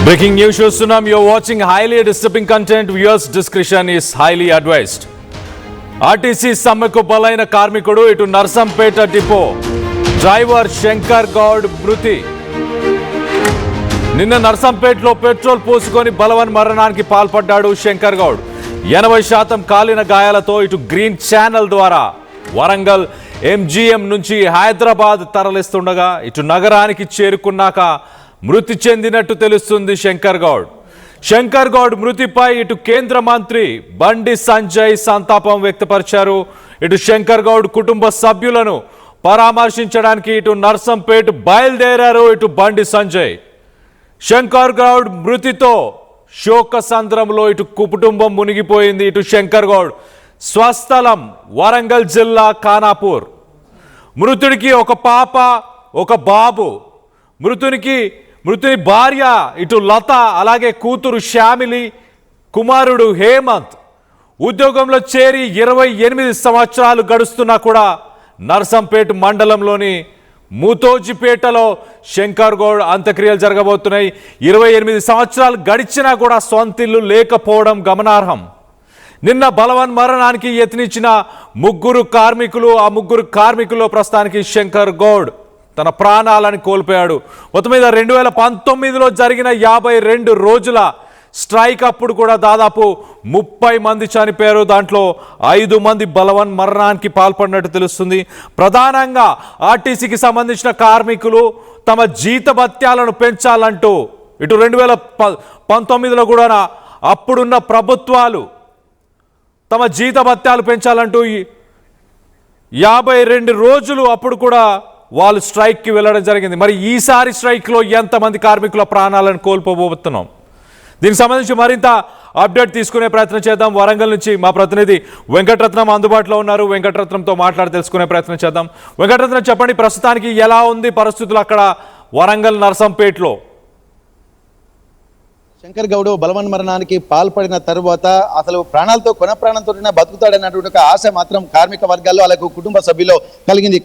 Breaking news shows Tsunami, you're watching highly disturbing content. Viewers' discretion is highly advised. RTC సమ్మెకు బలైన కార్మికుడు ఇటు Narsampet depot driver Shankar Goud మృతి. నిన్న నర్సంపేటలో పెట్రోల్ పోసుకొని బలవన్ మరణానికి పాల్పడ్డాడు శంకర్ గౌడ్. 80% కాలిన గాయాలతో ఇటు గ్రీన్ ఛానల్ ద్వారా వరంగల్ ఎంజీఎం నుంచి హైదరాబాద్ తరలిస్తుండగా ఇటు నగరానికి చేరుకున్నాక మృతి చెందినట్టు తెలుస్తుంది శంకర్ గౌడ్ మృతిపై ఇటు కేంద్ర మంత్రి బండి సంజయ్ సంతాపం వ్యక్తపరిచారు. ఇటు శంకర్ గౌడ్ కుటుంబ సభ్యులను పరామర్శించడానికి ఇటు నర్సంపేట బయలుదేరారు ఇటు బండి సంజయ్. శంకర్ గౌడ్ మృతితో శోక సంద్రంలో ఇటు కుటుంబం మునిగిపోయింది. ఇటు శంకర్ గౌడ్ స్వస్థలం వరంగల్ జిల్లా ఖానాపూర్. మృతుడికి ఒక పాప ఒక బాబు. మృతుని భార్య ఇటు లత, అలాగే కూతురు శ్యామిలి, కుమారుడు హేమంత్. ఉద్యోగంలో చేరి 28 సంవత్సరాలు గడుస్తున్నా కూడా నర్సంపేట మండలంలోని మూతోజిపేటలో శంకర్ గౌడ్ అంత్యక్రియలు జరగబోతున్నాయి. 28 సంవత్సరాలు గడిచినా కూడా సొంతిల్లు లేకపోవడం గమనార్హం. నిన్న బలవన్ మరణానికి యత్నించిన ముగ్గురు కార్మికులు ప్రస్తుతానికి శంకర్ గౌడ్ తన ప్రాణాలను కోల్పోయాడు. మొత్తం మీద 2019లో జరిగిన 52 రోజుల స్ట్రైక్ అప్పుడు కూడా దాదాపు 30 మంది చనిపోయారు. దాంట్లో 5 మంది బలవన్ మరణానికి పాల్పడినట్టు తెలుస్తుంది. ప్రధానంగా ఆర్టీసీకి సంబంధించిన కార్మికులు తమ జీతభత్యాలను పెంచాలంటూ ఇటు 2019లో కూడా అప్పుడున్న ప్రభుత్వాలు తమ జీతభత్యాలు పెంచాలంటూ 52 రోజులు అప్పుడు కూడా వాళ్ళు స్ట్రైక్కి వెళ్ళడం జరిగింది. మరి ఈసారి స్ట్రైక్లో ఎంతమంది కార్మికుల ప్రాణాలను కోల్పోబోతున్నాం? దీనికి సంబంధించి మరింత అప్డేట్ తీసుకునే ప్రయత్నం చేద్దాం. వరంగల్ నుంచి మా ప్రతినిధి వెంకటరత్నం అందుబాటులో ఉన్నారు. వెంకటరత్నంతో మాట్లాడి తెలుసుకునే ప్రయత్నం చేద్దాం. వెంకటరత్నం, చెప్పండి, ప్రస్తుతానికి ఎలా ఉంది పరిస్థితులు అక్కడ వరంగల్ నర్సంపేటలో? శంకర్ గౌడ్ బలవన్ మరణానికి పాల్పడిన తర్వాత అసలు ప్రాణాలతో కొన ప్రాణంతో బతుకుతాడన్నటువంటి ఒక ఆశ మాత్రం కార్మిక వర్గాల్లో అలాగే కుటుంబ సభ్యుల్లో కలిగింది.